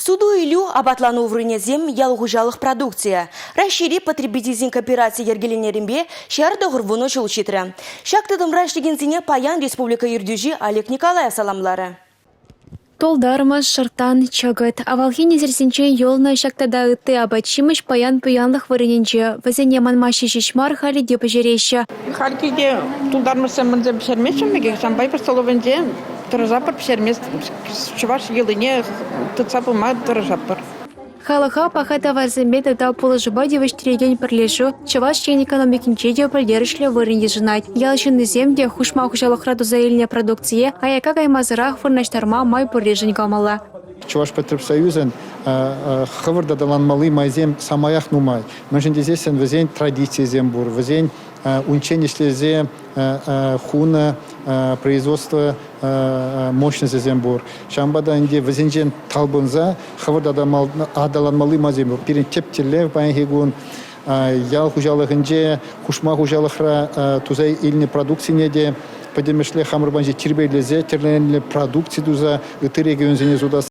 Суду илю абатлану врынезем ялгужалық продукция. Расшири потребительзин кооперация ергеленерімбе шәрді ғырвуны чулчитры. Шактыдым раштегензіне паян республика юрдюжи Олег Николаев саламлары. Толдармаш, шартан, чагыт. Авалхин зерсенче елна шактада ыты абачимыш паян паянлых варененче. Вазене манмаши шишмар хали деп жереща. Халькиге тулдармасы мынзе пшермешем меге шамбай пырсоловенде тыржапыр пшермес чуваш елыне тыцапыма тыржапыр. Халаха пахата варзембета да положиба девочтереген перлешу, чаваш чен экономикинче де польдерышле варенде жинать. Ялшинны земде хушма хушалахраду заильне продукция, а яка гаймазырах фырнаштарма май перлежень гамала. Чуваш Петросоюзен хавырда даланмалы майзем самаях нумай. Мәжінде зесен везен традиции зембур, везен унченишлезе хуна производство мощности зембур. Шамбада инде везенжен талбынза хавырда даланмалы майзем пирен тептерлев байнгегун ял хужалыгынже хушма хужалыхра тузай илни продукция де подемешле хамырбанже тирбейлезе терленле продукция дуза ытыр регион зене зудас.